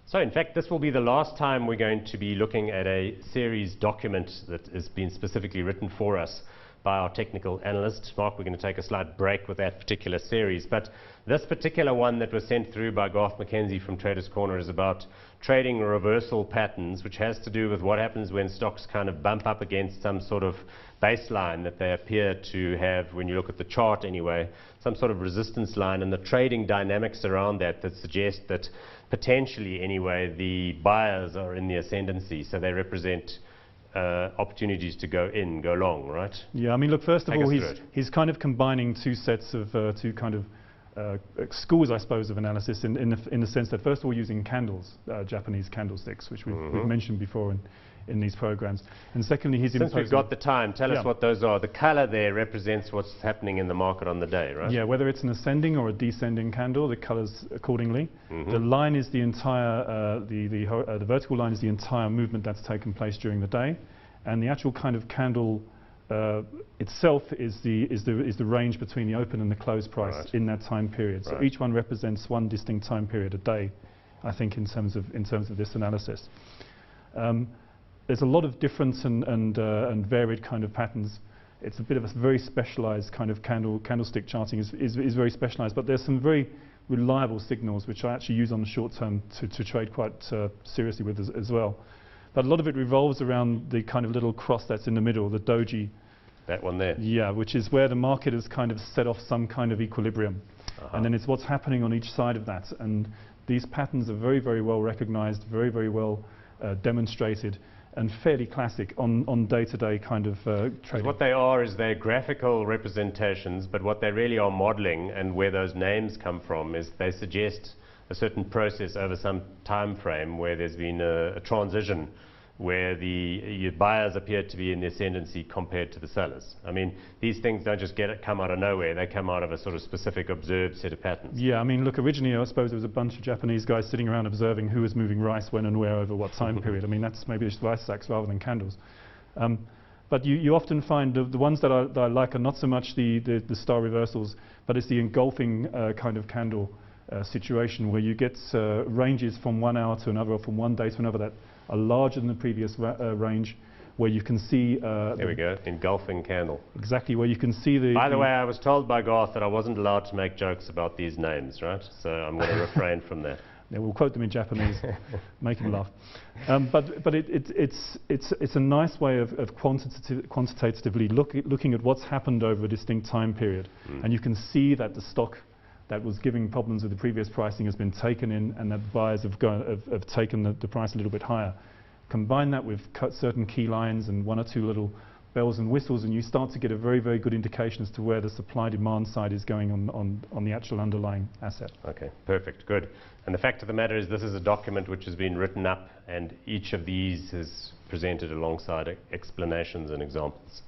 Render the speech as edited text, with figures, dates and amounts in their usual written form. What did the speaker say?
So in fact, this will be the last time we're going to be looking at a series document that has been specifically written for us by our technical analyst. Mark, we're going to take a slight break with that particular series. But this particular one that was sent through by Garth McKenzie from Traders Corner is about trading reversal patterns, which has to do with what happens when stocks kind of bump up against some sort of baseline that they appear to have, when you look at the chart anyway, some sort of resistance line, and the trading dynamics around that suggest that potentially anyway the buyers are in the ascendancy, so they represent opportunities to go in, go long, right? Yeah, I mean, look, first of all, he's kind of combining two sets of two kind of schools, I suppose, of analysis in the sense that first of all using candles, Japanese candlesticks, which we've mentioned before in these programs, and secondly Since we've got the time, tell us what those are. The color there represents what's happening in the market on the day, right? Yeah, whether it's an ascending or a descending candle, the colors accordingly. The line is the entire, the vertical line is the entire movement that's taken place during the day, and the actual kind of candle itself is the range between the open and the close price in that time period. So each one represents one distinct time period a day, I think, in terms of this analysis. There's a lot of different and varied kind of patterns. It's a bit of a very specialized kind of candlestick charting is very specialized, but there's some very reliable signals which I actually use on the short term to trade quite seriously with as well. But a lot of it revolves around the kind of little cross that's in the middle, the doji. That one there? Yeah, which is where the market has kind of set off some kind of equilibrium. And then it's what's happening on each side of that. And these patterns are very, very well recognized, very, very well demonstrated, and fairly classic on day-to-day kind of trading. What they are is they're graphical representations, but what they really are modeling, and where those names come from, is they suggest a certain process over some time frame where there's been a transition where the buyers appear to be in the ascendancy compared to the sellers. I mean, these things don't just come out of nowhere. They come out of a sort of specific observed set of patterns. Yeah, I mean, look, originally I suppose there was a bunch of Japanese guys sitting around observing who was moving rice when and where over what time period. I mean, that's maybe just rice sacks rather than candles. But you often find the ones that I like are not so much the star reversals, but it's the engulfing kind of candle situation where you get ranges from 1 hour to another, or from one day to another, that are larger than the previous range, where you can see... there we go, engulfing candle. Exactly, where you can see the... By the way, I was told by Garth that I wasn't allowed to make jokes about these names, right? So I'm going to refrain from that. Yeah, we'll quote them in Japanese, make him laugh. But it's a nice way of quantitatively looking at what's happened over a distinct time period. And you can see that the stock that was giving problems with the previous pricing has been taken in, and that buyers have taken the price a little bit higher. Combine that with certain key lines and one or two little bells and whistles, and you start to get a very, very good indication as to where the supply-demand side is going on the actual underlying asset. Okay, perfect, good. And the fact of the matter is this is a document which has been written up, and each of these is presented alongside explanations and examples.